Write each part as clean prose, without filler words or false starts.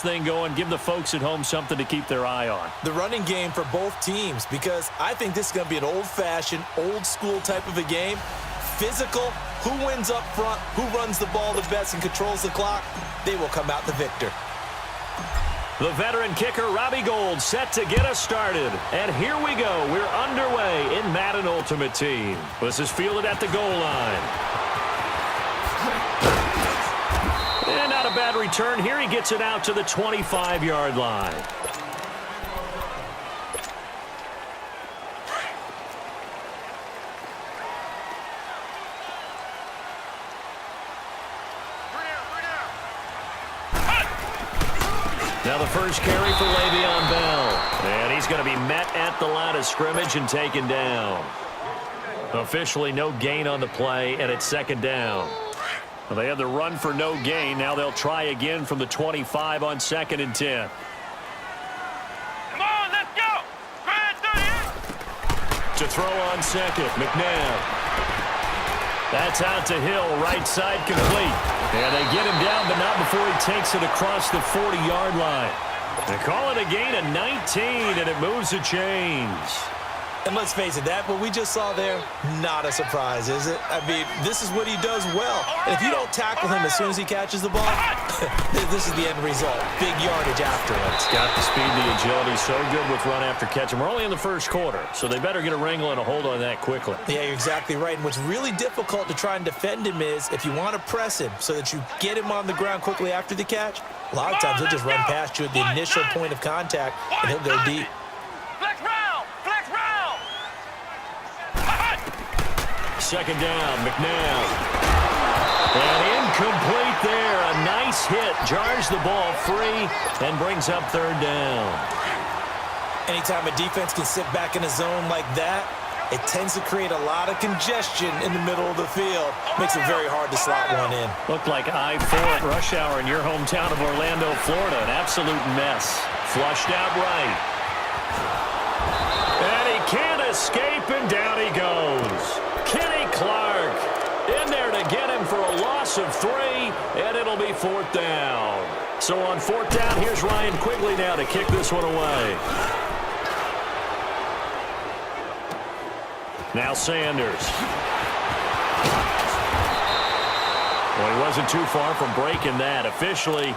thing going, give the folks at home something to keep their eye on. The running game for both teams, because I think this is going to be an old-fashioned, old-school type of a game. Physical, who wins up front, who runs the ball the best and controls the clock, they will come out the victor. The veteran kicker, Robbie Gould, set to get us started. And here we go. We're underway in Madden Ultimate Team. This is fielded at the goal line. And not a bad return. Here he gets it out to the 25-yard line. Now the first carry for Le'Veon Bell. And he's going to be met at the line of scrimmage and taken down. Officially no gain on the play, and it's second down. Well, they had the run for no gain. Now they'll try again from the 25 on 2nd and 10. Come on, let's go! To throw on second, McNabb. That's out to Hill, right side complete. And they get him down, but not before he takes it across the 40-yard line. They call it a gain of 19, and it moves the chains. And let's face it, that what we just saw there, not a surprise, is it? I mean, this is what he does well. And if you don't tackle him as soon as he catches the ball, this is the end result. Big yardage after it. It's got the speed, the agility, so good with run after catch. And we're only in the first quarter, so they better get a wrangle and a hold on that quickly. Yeah, you're exactly right. And what's really difficult to try and defend him is if you want to press him so that you get him on the ground quickly after the catch, a lot of times he'll just run past you at the initial point of contact, and he'll go deep. Second down, McNabb. And incomplete there. A nice hit. Jars the ball free and brings up third down. Anytime a defense can sit back in a zone like that, it tends to create a lot of congestion in the middle of the field. Makes it very hard to slot one in. Looked like I-4 at rush hour in your hometown of Orlando, Florida. An absolute mess. Flushed out right. And he can't escape, and down he goes. Kenny Clark in there to get him for a loss of 3, and it'll be 4th down. So on 4th down, here's Ryan Quigley now to kick this one away. Now Sanders. Well, he wasn't too far from breaking that. Officially,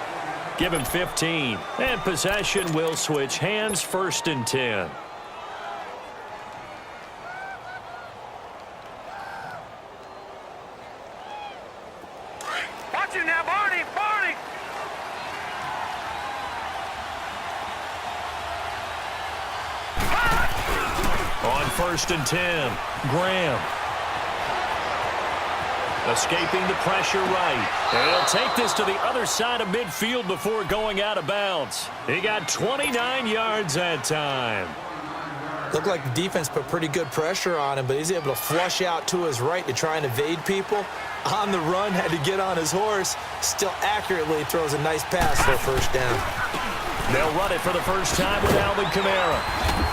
give him 15. And possession will switch hands, 1st and 10. On 1st and 10, Graham. Escaping the pressure right. And he'll take this to the other side of midfield before going out of bounds. He got 29 yards that time. Looked like the defense put pretty good pressure on him, but he's able to flush out to his right to try and evade people. On the run, had to get on his horse. Still accurately throws a nice pass for a 1st down. They'll run it for the first time with Alvin Kamara.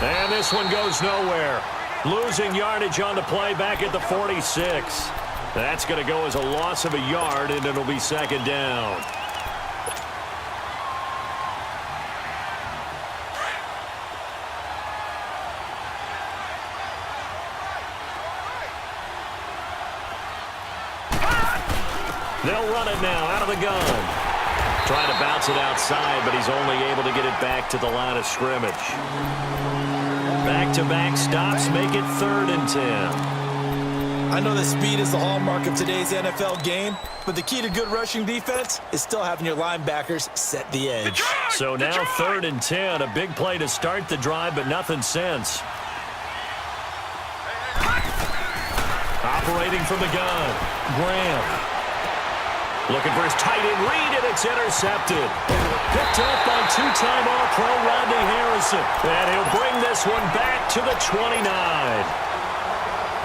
And this one goes nowhere. Losing yardage on the play back at the 46. That's going to go as a loss of a yard, and it'll be 2nd down. They'll run it now out of the gun. Trying to bounce it outside, but he's only able to get it back to the line of scrimmage. Back-to-back stops make it 3rd and 10. I know that speed is the hallmark of today's NFL game, but the key to good rushing defense is still having your linebackers set the edge. So now 3rd and 10, a big play to start the drive, but nothing since. Operating from the gun, Graham. Looking for his tight end read, and it's intercepted. Picked up by 2-time All-Pro Rodney Harrison. And he'll bring this one back to the 29.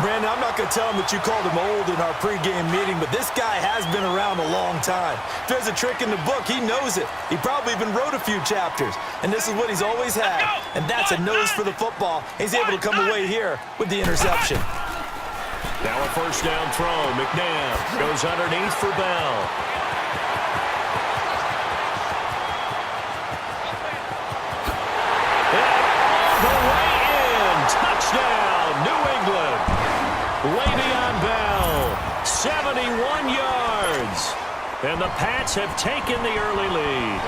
Brandon, I'm not going to tell him that you called him old in our pregame meeting, but this guy has been around a long time. If there's a trick in the book, he knows it. He probably even wrote a few chapters, and this is what he's always had. And that's a nose for the football. He's able to come away here with the interception. Now a 1st down throw. McNabb goes underneath for Bell. And the Pats have taken the early lead.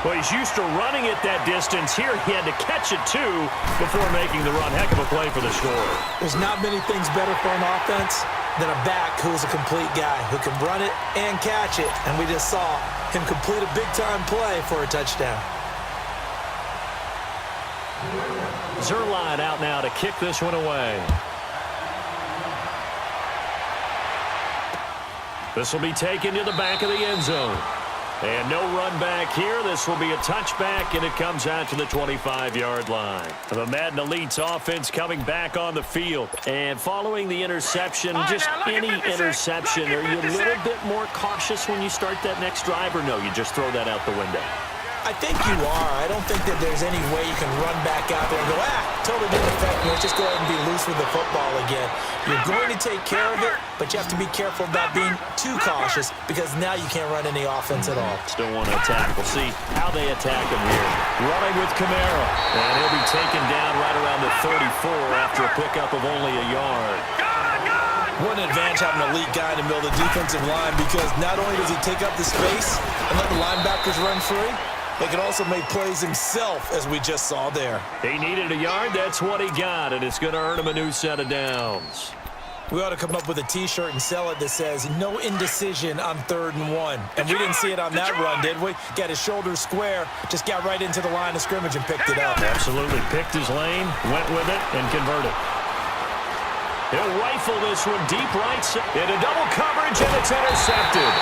Well, he's used to running it that distance. Here he had to catch it, too, before making the run. Heck of a play for the score. There's not many things better for an offense than a back who is a complete guy who can run it and catch it. And we just saw him complete a big-time play for a touchdown. Zerline out now to kick this one away. This will be taken to the back of the end zone. And no run back here. This will be a touchback, and it comes out to the 25-yard line. The Madden Elite's offense coming back on the field. And following the interception, just any interception, are you a little bit more cautious when you start that next drive, or no, you just throw that out the window? I think you are. I don't think that there's any way you can run back out there and go, totally didn't affect me. Let's just go ahead and be loose with the football again. You're going to take care of it, but you have to be careful about being too cautious because now you can't run any offense at all. Still want to attack. We'll see how they attack him here. Running with Camara. And he'll be taken down right around the 34 after a pickup of only a yard. What an advantage having an elite guy in the middle of the defensive line because not only does he take up the space and let the linebackers run free, he can also make plays himself, as we just saw there. He needed a yard. That's what he got, and it's going to earn him a new set of downs. We ought to come up with a T-shirt and sell it that says, no indecision on 3rd and 1. And we didn't see it on that run, did we? Got his shoulders square, just got right into the line of scrimmage and picked it up. Absolutely. Picked his lane, went with it, and converted. He'll rifle this one deep right into double coverage, and it's intercepted.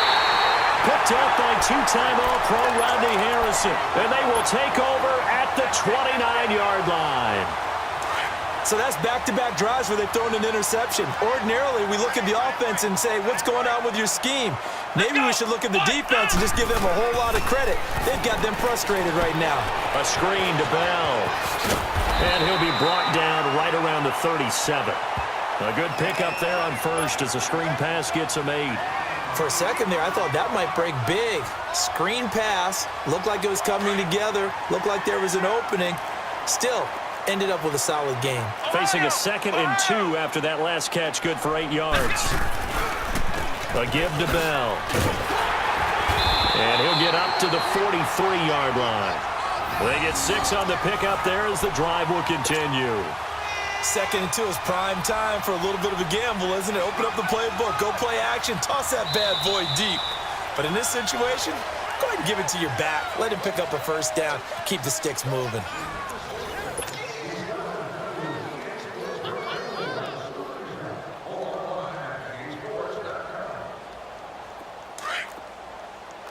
Picked up by two-time All-Pro Rodney Harrison. And they will take over at the 29-yard line. So that's back-to-back drives where they've thrown an interception. Ordinarily, we look at the offense and say, what's going on with your scheme? Maybe we should look at the defense and just give them a whole lot of credit. They've got them frustrated right now. A screen to Bell. And he'll be brought down right around the 37. A good pickup there on first as a screen pass gets him 8. For a second there, I thought that might break big. Screen pass, looked like it was coming together, looked like there was an opening. Still, ended up with a solid game. Facing a 2nd and 2 after that last catch, good for 8 yards. A give to Bell. And he'll get up to the 43-yard line. They get 6 on the pickup there as the drive will continue. 2nd and 2 is prime time for a little bit of a gamble, isn't it? Open up the playbook, go play action, toss that bad boy deep. But in this situation, go ahead and give it to your back. Let him pick up a first down, keep the sticks moving.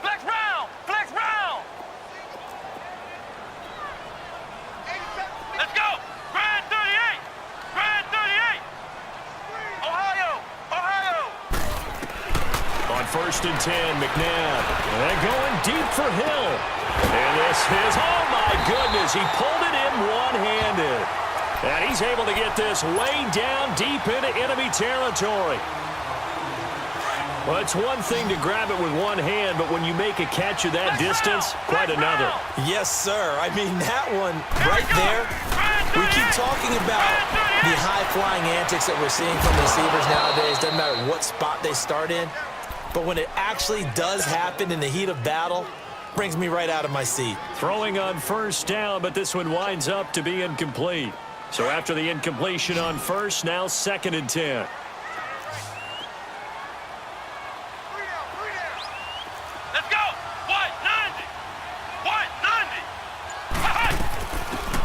Flex round. Let's go. Grand 38. Ohio. On 1st and 10, McNabb. And going deep for Hill. And this is, oh my goodness, he pulled it in one-handed. And he's able to get this way down deep into enemy territory. Well, it's one thing to grab it with one hand, but when you make a catch of that distance, quite another. Yes, sir. I mean, that one right there, we keep talking about the high-flying antics that we're seeing from receivers nowadays. Doesn't matter what spot they start in. But when it actually does happen in the heat of battle, brings me right out of my seat. Throwing on 1st down, but this one winds up to be incomplete. So after the incompletion on 1st, now 2nd and 10.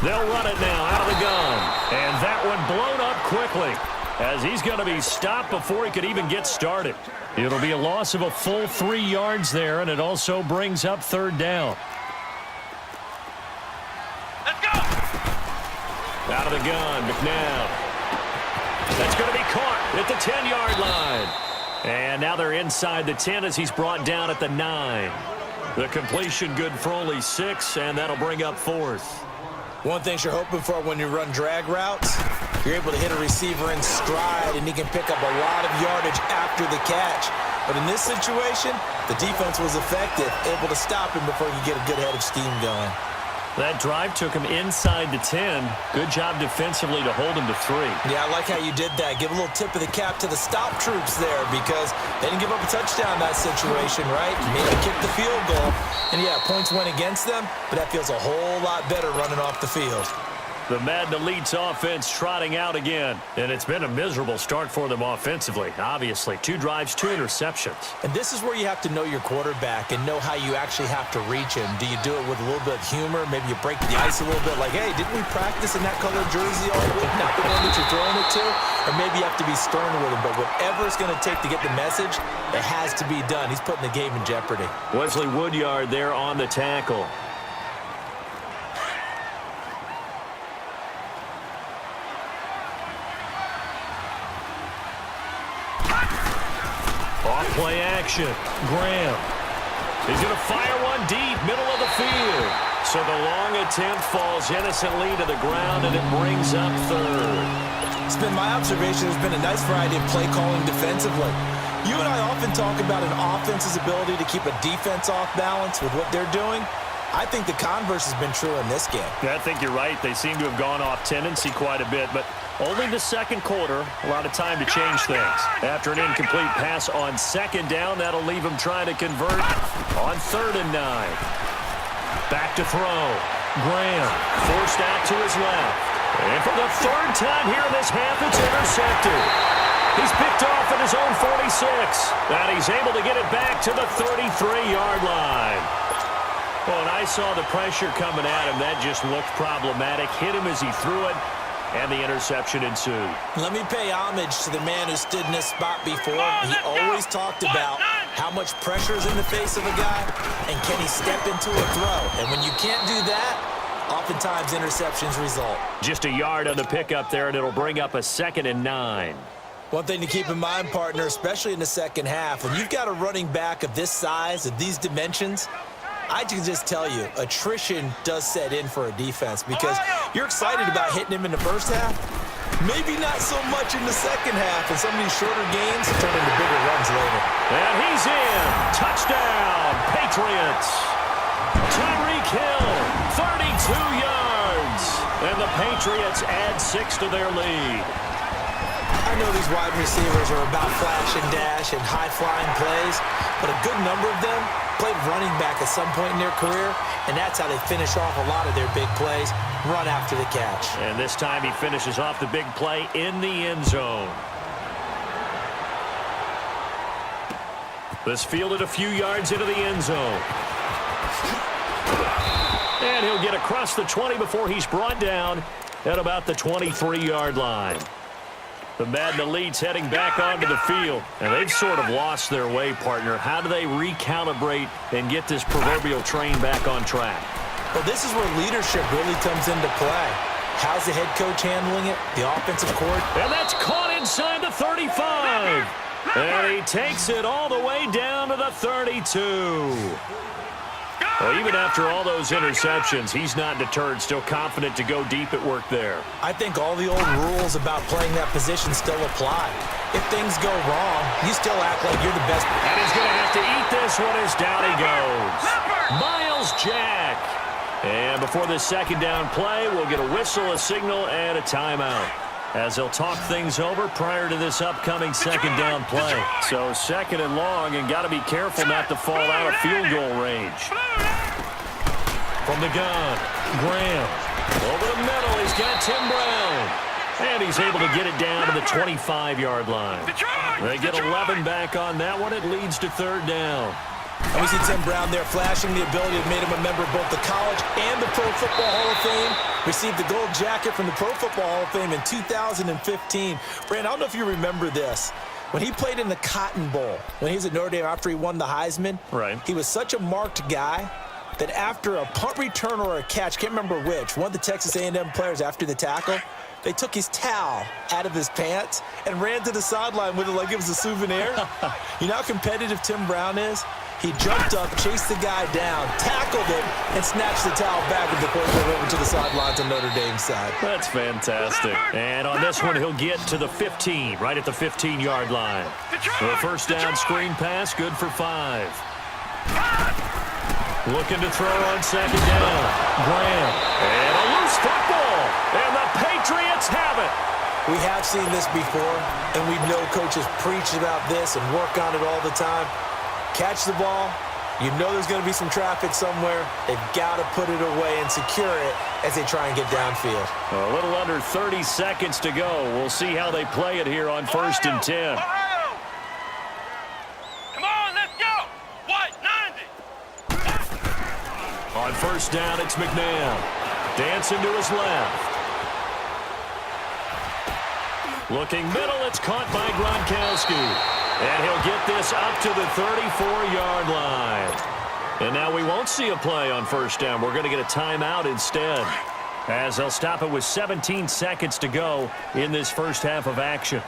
They'll run it now out of the gun. And that one blown up quickly as he's going to be stopped before he could even get started. It'll be a loss of a full 3 yards there, and it also brings up 3rd down. Let's go. Out of the gun, McNabb. That's going to be caught at the 10-yard line. And now they're inside the 10 as he's brought down at the 9. The completion good for only 6, and that'll bring up 4th. One thing you're hoping for when you run drag routes, you're able to hit a receiver in stride, and he can pick up a lot of yardage after the catch. But in this situation, the defense was effective, able to stop him before he could get a good head of steam going. That drive took him inside the 10. Good job defensively to hold him to 3. Yeah, I like how you did that. Give a little tip of the cap to the stop troops there because they didn't give up a touchdown in that situation, right? Maybe kick the field goal. And, yeah, points went against them, but that feels a whole lot better running off the field. The Madden Elite's offense trotting out again, and it's been a miserable start for them offensively. Obviously, 2 drives, 2 interceptions. And this is where you have to know your quarterback and know how you actually have to reach him. Do you do it with a little bit of humor? Maybe you break the ice a little bit like, hey, didn't we practice in that color jersey all week? Not the one that you're throwing it to. Or maybe you have to be stern with him. But whatever it's going to take to get the message, it has to be done. He's putting the game in jeopardy. Wesley Woodyard there on the tackle. Play action. Graham. He's going to fire one deep, middle of the field. So the long attempt falls innocently to the ground, and it brings up 3rd. It's been my observation there's been a nice variety of play calling defensively. You and I often talk about an offense's ability to keep a defense off balance with what they're doing. I think the converse has been true in this game. I think you're right. They seem to have gone off tendency quite a bit, but only the second quarter, a lot of time to change things. After an incomplete pass on 2nd down, that'll leave him trying to convert on 3rd and 9. Back to throw. Graham forced out to his left. And for the 3rd time here in this half, it's intercepted. He's picked off at his own 46, and he's able to get it back to the 33-yard line. Well, and I saw the pressure coming at him. That just looked problematic. Hit him as he threw it, and the interception ensued. Let me pay homage to the man who stood in this spot before. He always talked about how much pressure is in the face of a guy, and can he step into a throw. And when you can't do that, oftentimes interceptions result. Just a yard on the pickup there, and it'll bring up a 2nd and 9. One thing to keep in mind, partner, especially in the second half, when you've got a running back of this size, of these dimensions, I can just tell you, attrition does set in for a defense because you're excited about hitting him in the first half. Maybe not so much in the second half, and some of these shorter gains turn into bigger runs later. And he's in. Touchdown, Patriots. Tyreek Hill, 32 yards. And the Patriots add 6 to their lead. I know these wide receivers are about flash and dash and high-flying plays, but a good number of them played running back at some point in their career, and that's how they finish off a lot of their big plays, run after the catch. And this time he finishes off the big play in the end zone. This fielded a few yards into the end zone. And he'll get across the 20 before he's brought down at about the 23-yard line. The Madden Elite's heading back onto the field, and they've sort of lost their way, partner. How do they recalibrate and get this proverbial train back on track? Well, this is where leadership really comes into play. How's the head coach handling it? The offensive court? And that's caught inside the 35. And he takes it all the way down to the 32. Well, even after all those interceptions, he's not deterred, still confident to go deep at work there. I think all the old rules about playing that position still apply. If things go wrong, you still act like you're the best. And he's going to have to eat this one as down he goes. Miles Jack. And before this 2nd down play, we'll get a whistle, a signal, and a timeout, as they'll talk things over prior to this upcoming 2nd down play. So 2nd and long, and got to be careful not to fall out of field goal range. From the gun, Graham. Over the middle, he's got Tim Brown. And he's able to get it down to the 25-yard line. They get 11 back on that one. It leads to 3rd down. And we see Tim Brown there flashing the ability that made him a member of both the College and the Pro Football Hall of Fame. Received the gold jacket from the Pro Football Hall of Fame in 2015. Brand, I don't know if you remember this. When he played in the Cotton Bowl, when he was at Notre Dame after he won the Heisman, right, he was such a marked guy that after a punt return or a catch, can't remember which, one of the Texas A&M players after the tackle, they took his towel out of his pants and ran to the sideline with it like it was a souvenir. You know how competitive Tim Brown is? He jumped up, chased the guy down, tackled him, and snatched the towel back with the quarterback over to the sidelines on Notre Dame's side. That's fantastic. And on this one, he'll get to the 15, right at the 15-yard line. So a 1st down screen pass, good for 5. Looking to throw on second down. Graham. And a loose football. And the Patriots have it. We have seen this before, and we know coaches preach about this and work on it all the time. Catch the ball. You know there's going to be some traffic somewhere. They've got to put it away and secure it as they try and get downfield. A little under 30 seconds to go. We'll see how they play it here on 1st and 10. Ohio! Come on, let's go! White, 90! On 1st down, it's McNabb. Dancing to his left. Looking middle, it's caught by Gronkowski. And he'll get this up to the 34-yard line. And now we won't see a play on 1st down. We're going to get a timeout instead, as they'll stop it with 17 seconds to go in this first half of action.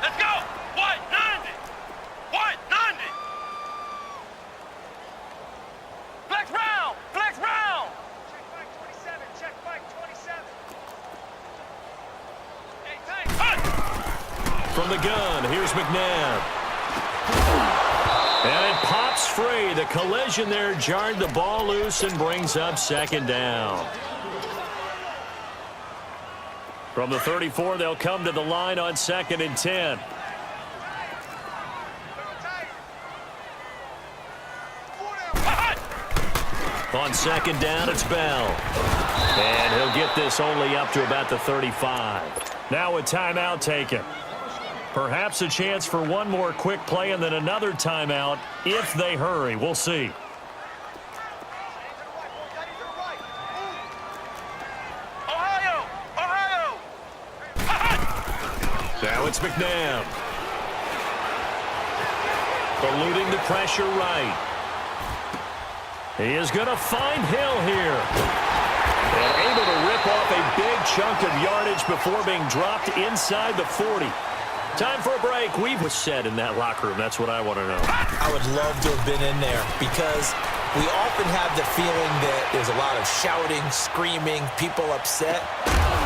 Let's go! White, 90! White, 90! Flex round! Flex round! Check Mike 27, check Mike 27. Hey, tight! From the gun, here's McNabb. And it pops free. The collision there jarred the ball loose and brings up 2nd down. From the 34, they'll come to the line on 2nd and 10. On 2nd down, it's Bell. And he'll get this only up to about the 35. Now a timeout taken. Perhaps a chance for one more quick play and then another timeout if they hurry. We'll see. Ohio! Ohio! Now it's McNabb. Eluding the pressure right. He is going to find Hill here. And able to rip off a big chunk of yardage before being dropped inside the 40. Time for a break. We've said in that locker room. That's what I want to know. I would love to have been in there because we often have the feeling that there's a lot of shouting, screaming, people upset.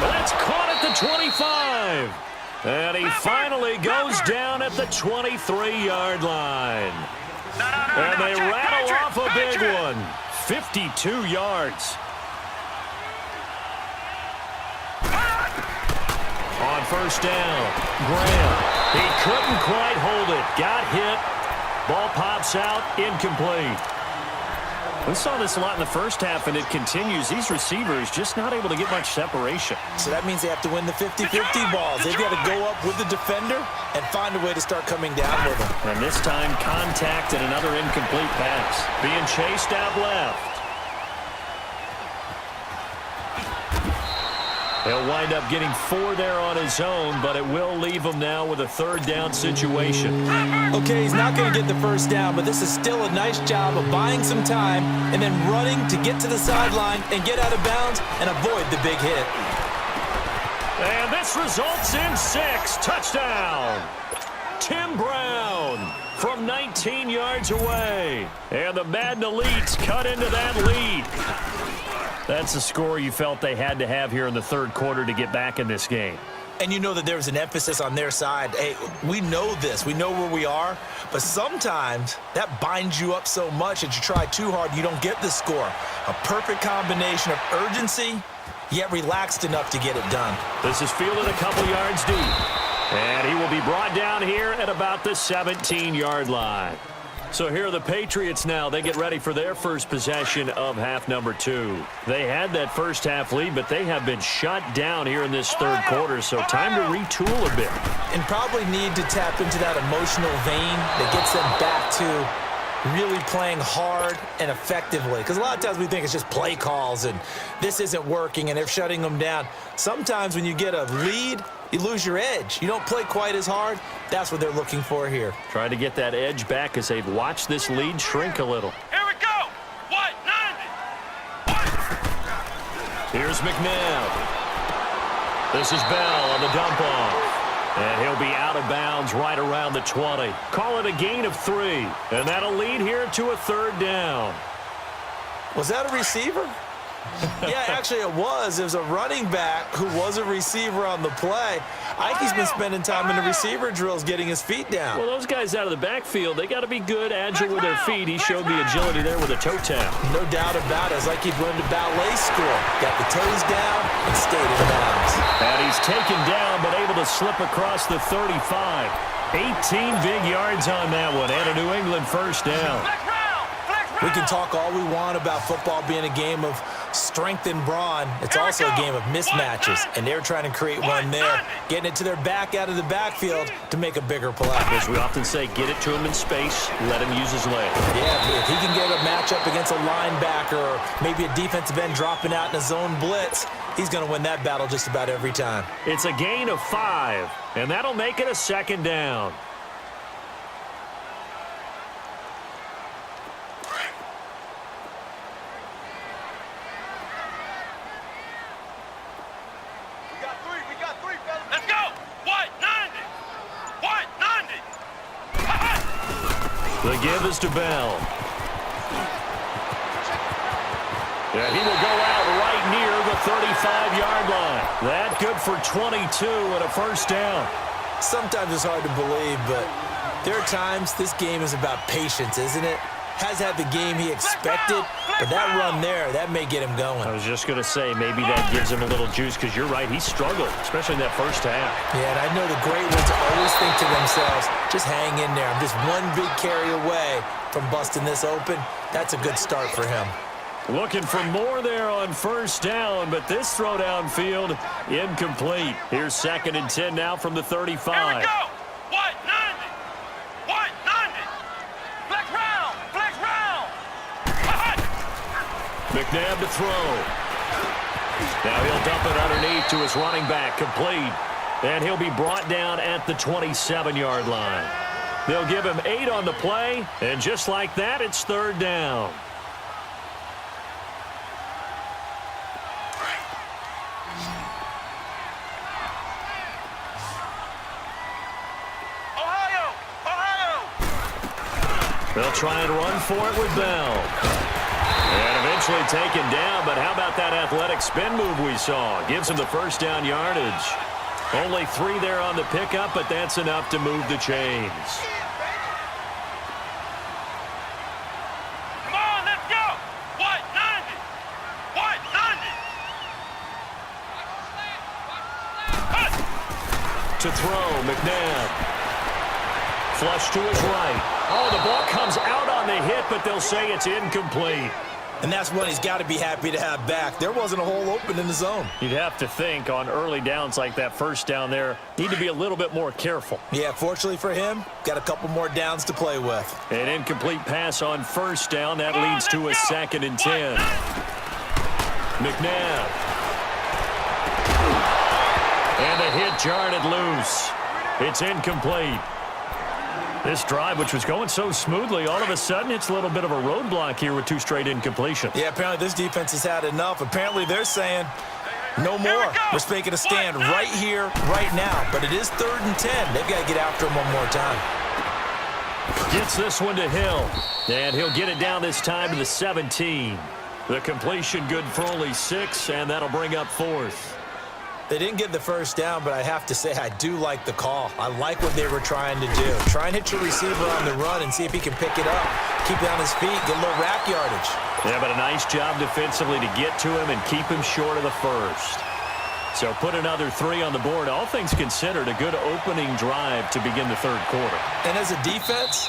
That's caught at the 25. And he finally goes down at the 23-yard line. And they rattle off a big one. 52 yards. On 1st down, Graham. He couldn't quite hold it. Got hit. Ball pops out. Incomplete. We saw this a lot in the first half, and it continues. These receivers just not able to get much separation. So that means they have to win the 50-50 balls. They've got to go up with the defender and find a way to start coming down with them. And this time, contact and another incomplete pass. Being chased out left. He'll wind up getting 4 there on his own, but it will leave him now with a 3rd down situation. Okay, he's not going to get the 1st down, but this is still a nice job of buying some time and then running to get to the sideline and get out of bounds and avoid the big hit. And this results in 6. Touchdown. Tim Brown from 19 yards away. And the Madden Elites cut into that lead. That's the score you felt they had to have here in the 3rd quarter to get back in this game. And you know that there's an emphasis on their side. Hey, we know this. We know where we are. But sometimes that binds you up so much that you try too hard, you don't get the score. A perfect combination of urgency, yet relaxed enough to get it done. This is fielded a couple yards deep. And he will be brought down here at about the 17-yard line. So here are the Patriots now. They get ready for their first possession of half number 2. They had that first half lead, but they have been shut down here in this 3rd quarter, so time to retool a bit. And probably need to tap into that emotional vein that gets them back to really playing hard and effectively. Because a lot of times we think it's just play calls and this isn't working and they're shutting them down. Sometimes when you get a lead, you lose your edge. You don't play quite as hard. That's what they're looking for here. Trying to get that edge back as they've watched this lead shrink a little. Here we go! White, 90! White! Here's McNabb. This is Bell on the dump off. And he'll be out of bounds right around the 20. Call it a gain of 3. And that'll lead here to a 3rd down. Was that a receiver? Yeah, actually it was. It was a running back who was a receiver on the play. Ikey's been spending time in the receiver drills getting his feet down. Well, those guys out of the backfield, they got to be good, agile with their feet. He showed the agility there with a toe tap. No doubt about it. It's like he learned a ballet school. Got the toes down and stayed in bounds. And he's taken down but able to slip across the 35. 18 big yards on that one and a New England first down. We can talk all we want about football being a game of strength and brawn. It's also a game of mismatches, and they're trying to create one there, getting it to their back out of the backfield to make a bigger play. As we often say, get it to him in space, let him use his leg. Yeah, if he can get a matchup against a linebacker or maybe a defensive end dropping out in a zone blitz, he's going to win that battle just about every time. It's a gain of 5, and that'll make it a second down. The give is to Bell. And he will go out right near the 35-yard line. That good for 22 and a first down. Sometimes it's hard to believe, but there are times this game is about patience, isn't it? Has had the game he expected, but that run there, that may get him going. I was just going to say, maybe that gives him a little juice because you're right, he struggled, especially in that first half. Yeah, and I know the great ones always think to themselves, just hang in there. I'm just one big carry away from busting this open. That's a good start for him. Looking for more there on first down, but this throw downfield incomplete. Here's 2nd and 10 now from the 35. Here we go. White 90. White 90. Flex round. Flex round. McNabb to throw. Now he'll dump it underneath to his running back, complete. And he'll be brought down at the 27-yard line. They'll give him 8 on the play, and just like that, it's 3rd down. They'll try and run for it with Bell. And eventually taken down, but how about that athletic spin move we saw? Gives him the first down yardage. Only 3 there on the pickup, but that's enough to move the chains. Come on, let's go. White 90. White 90. To throw, McNabb. Flush to his right. Oh, the ball comes out on the hit, but they'll say it's incomplete. And that's one he's got to be happy to have back. There wasn't a hole open in the zone. You'd have to think on early downs like that first down there, need to be a little bit more careful. Yeah, fortunately for him, got a couple more downs to play with. An incomplete pass on first down. That leads to a 2nd and 10. McNabb. And the hit jarred it loose. It's incomplete. This drive, which was going so smoothly, all of a sudden it's a little bit of a roadblock here with 2 straight incompletions. Yeah, apparently this defense has had enough. Apparently they're saying no more. We're making a stand right here, right now. But it is 3rd and 10. They've got to get after him one more time. Gets this one to Hill. And he'll get it down this time to the 17. The completion good for only 6, and that'll bring up 4th. They didn't get the first down, but I have to say I do like the call. I like what they were trying to do. Try and hit your receiver on the run and see if he can pick it up. Keep it on his feet, get a little rack yardage. Yeah, but a nice job defensively to get to him and keep him short of the first. So put another 3 on the board. All things considered, a good opening drive to begin the 3rd quarter. And as a defense,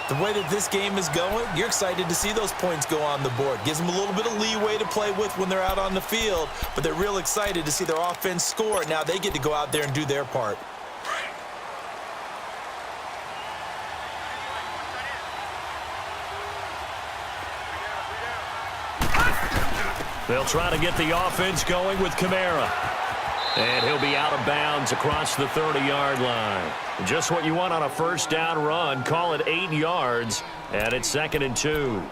the way that this game is going, you're excited to see those points go on the board. Gives them a little bit of leeway to play with when they're out on the field, but they're real excited to see their offense score. Now they get to go out there and do their part. They'll try to get the offense going with Kamara. And he'll be out of bounds across the 30-yard line. Just what you want on a first down run. Call it 8 yards, and it's 2nd and 2.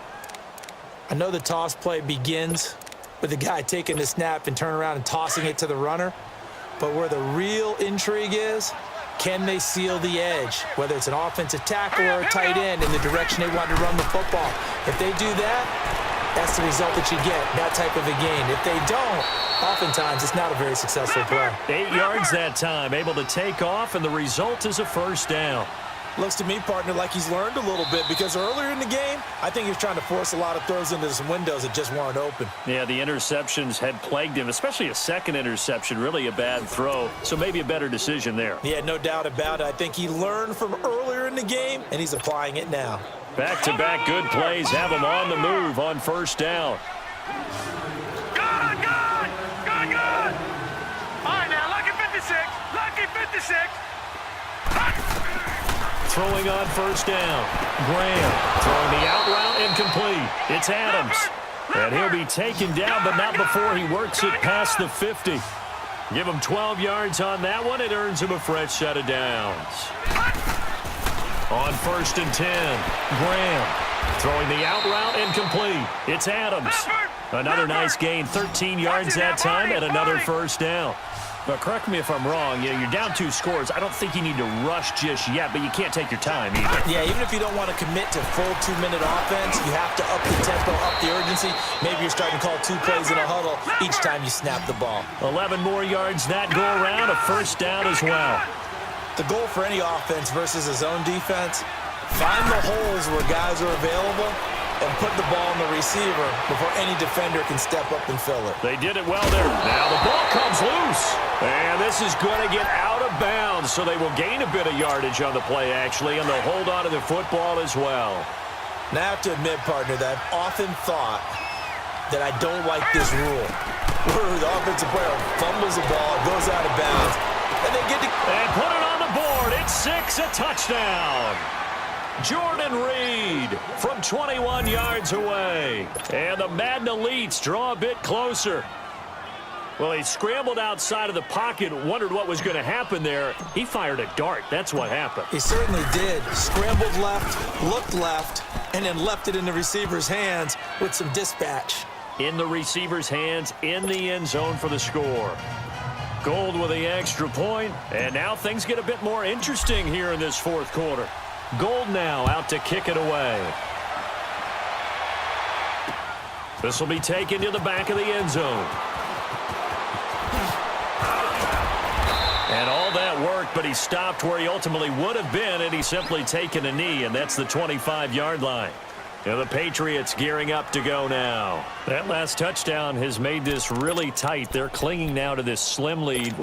I know the toss play begins with the guy taking the snap and turning around and tossing it to the runner. But where the real intrigue is, can they seal the edge? Whether it's an offensive tackle or a tight end in the direction they want to run the football. If they do that, That's the result that you get, that type of a gain. If they don't, oftentimes it's not a very successful play. 8 yards that time, able to take off, and the result is a first down. Looks to me, partner, like he's learned a little bit because earlier in the game, I think he was trying to force a lot of throws into some windows that just weren't open. Yeah, the interceptions had plagued him, especially a second interception, really a bad throw, so maybe a better decision there. Yeah, no doubt about it. I think he learned from earlier in the game, and he's applying it now. Back-to-back good plays have him on the move on first down. Good, good, good, good. All right, now, lucky 56, lucky 56. Throwing on first down. Graham throwing the out route incomplete. It's Adams. And he'll be taken down, but not before he works it past the 50. Give him 12 yards on that one. It earns him a fresh set of downs. On first and 10, Graham throwing the out route incomplete. It's Adams. Another nice gain, 13 yards that time, and another first down. But correct me if I'm wrong, you're down 2 scores. I don't think you need to rush just yet, but you can't take your time either. Yeah, even if you don't want to commit to full 2-minute offense, you have to up the tempo, up the urgency. Maybe you're starting to call 2 plays in a huddle each time you snap the ball. 11 more yards that go around, a first down as well. The goal for any offense versus a zone defense, find the holes where guys are available and put the ball in the receiver before any defender can step up and fill it. They did it well there. Now the ball comes loose. And this is going to get out of bounds, so they will gain a bit of yardage on the play, actually, and they'll hold on to the football as well. Now, I have to admit, partner, that I've often thought that I don't like this rule, where the offensive player fumbles the ball, goes out of bounds, and they get to... And put it on the board. It's 6, a touchdown. Jordan Reed from 21 yards away. And the Madden Elites draw a bit closer. Well, he scrambled outside of the pocket, wondered what was going to happen there. He fired a dart. That's what happened. He certainly did. Scrambled left, looked left, and then left it in the receiver's hands with some dispatch. In the receiver's hands, in the end zone for the score. Gold with the extra point, and now things get a bit more interesting here in this fourth quarter. Gold now out to kick it away. This will be taken to the back of the end zone. And all that worked, but he stopped where he ultimately would have been, and he's simply taken a knee, and that's the 25-yard line. And the Patriots gearing up to go now. That last touchdown has made this really tight. They're clinging now to this slim lead.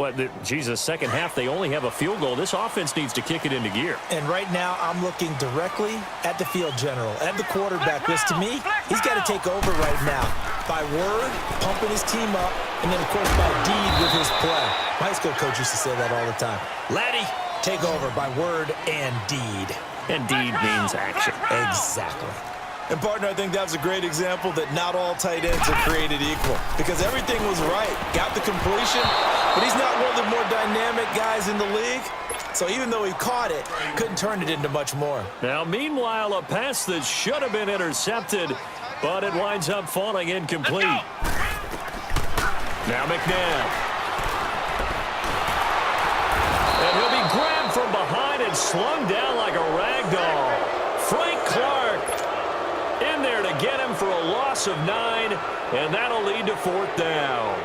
Second half, they only have a field goal. This offense needs to kick it into gear. And right now, I'm looking directly at the field general, at the quarterback. Because to me, he's got to take over right now. By word, pumping his team up, and then, of course, by deed with his play. My high school coach used to say that all the time. Laddie, take over by word and deed. And deed means action. Exactly. And, partner, I think that's a great example that not all tight ends are created equal. Because everything was right. Got the completion, but he's not one of the more dynamic guys in the league. So even though he caught it, couldn't turn it into much more. Now, meanwhile, a pass that should have been intercepted, but it winds up falling incomplete. Now McNabb. And he'll be grabbed from behind and slung down like a rag doll. Frank Clark in there to get him for a loss of 9, and that'll lead to fourth down.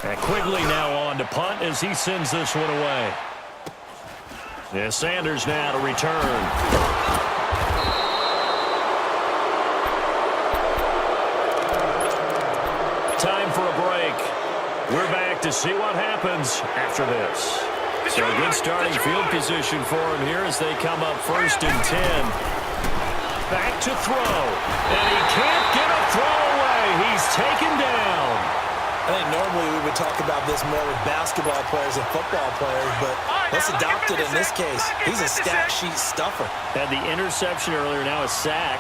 And Quigley now on to punt as he sends this one away. Yeah, Sanders now to return. Time for a break. We're back to see what happens after this. So a good starting field position for him here as they come up first and 10. Back to throw. And he can't get a throw away. He's taken down. I think normally we would talk about this more with basketball players and football players, but let's adopt it in this case. He's a stat sheet stuffer. Had the interception earlier, now a sack.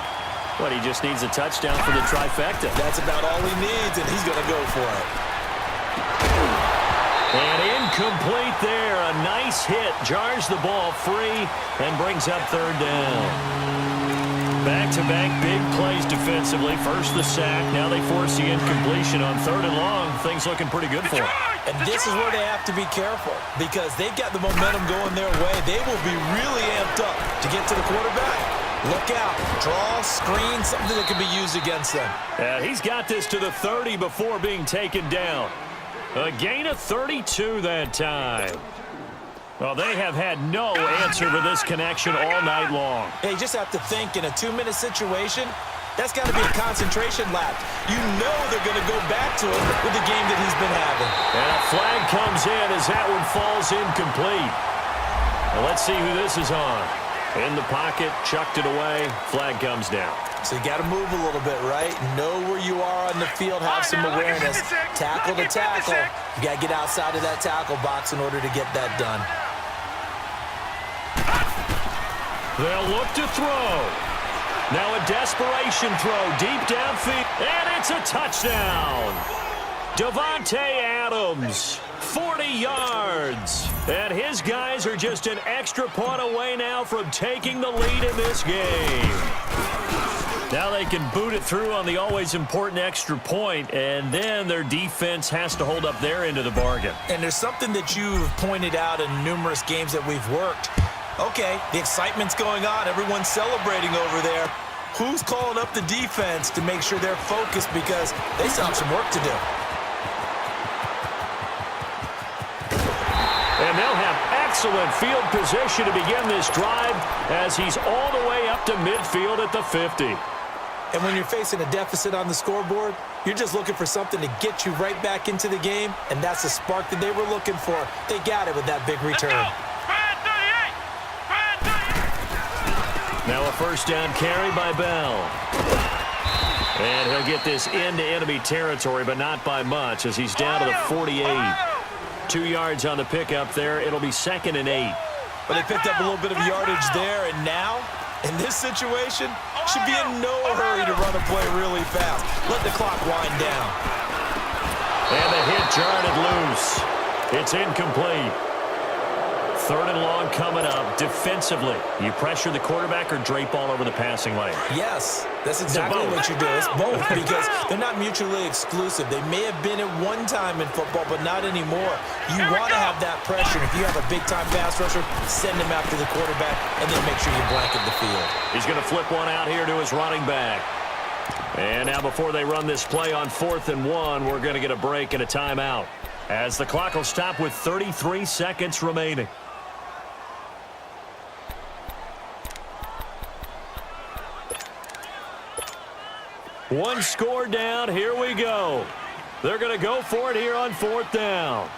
But he just needs a touchdown for the trifecta. That's about all he needs, and he's going to go for it. And incomplete there. A nice hit. Jars the ball free and brings up third down. Back-to-back big plays defensively. First the sack. Now they force the incompletion on third and long. Things looking pretty good for them. And this is where they have to be careful because they've got the momentum going their way. They will be really amped up to get to the quarterback. Look out. Draw, screen, something that can be used against them. He's got this to the 30 before being taken down. A gain of 32 that time. Well, they have had no answer for this connection all night long. Yeah, you just have to think in a 2-minute situation, that's got to be a concentration lap. You know they're going to go back to it with the game that he's been having. And a flag comes in as that one falls incomplete. Well, let's see who this is on. In the pocket, chucked it away, flag comes down. So you got to move a little bit, right? Know where you are on the field, have some awareness. Tackle to tackle. You got to get outside of that tackle box in order to get that done. They'll look to throw. Now a desperation throw deep downfield, and it's a touchdown. Davante Adams, 40 yards. And his guys are just an extra point away now from taking the lead in this game. Now they can boot it through on the always important extra point, and then their defense has to hold up their end of the bargain. And there's something that you've pointed out in numerous games that we've worked. Okay, the excitement's going on. Everyone's celebrating over there. Who's calling up the defense to make sure they're focused because they still have some work to do? And they'll have excellent field position to begin this drive as he's all the way up to midfield at the 50. And when you're facing a deficit on the scoreboard, you're just looking for something to get you right back into the game, and that's the spark that they were looking for. They got it with that big return. Now a first down carry by Bell. And he'll get this into enemy territory, but not by much as he's down to the 48. 2 yards on the pickup there. It'll be 2nd and 8. But they picked up a little bit of yardage there, and now, in this situation, should be in no hurry to run a play really fast. Let the clock wind down. And the hit jarred it loose. It's incomplete. 3rd and long coming up. Defensively, you pressure the quarterback or drape all over the passing lane? Yes, that's exactly what you do. It's both because they're not mutually exclusive. They may have been at one time in football, but not anymore. You want to have that pressure. If you have a big-time pass rusher, send him after the quarterback, and then make sure you blanket the field. He's going to flip one out here to his running back. And now before they run this play on 4th and 1, we're going to get a break and a timeout as the clock will stop with 33 seconds remaining. One score down. Here we go. They're going to go for it here on 4th down.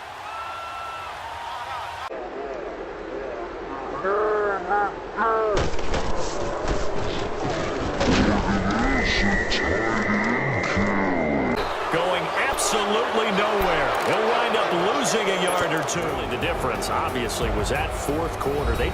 Going absolutely nowhere. He'll wind up losing a yard or two. The difference, obviously, was that 4th quarter. They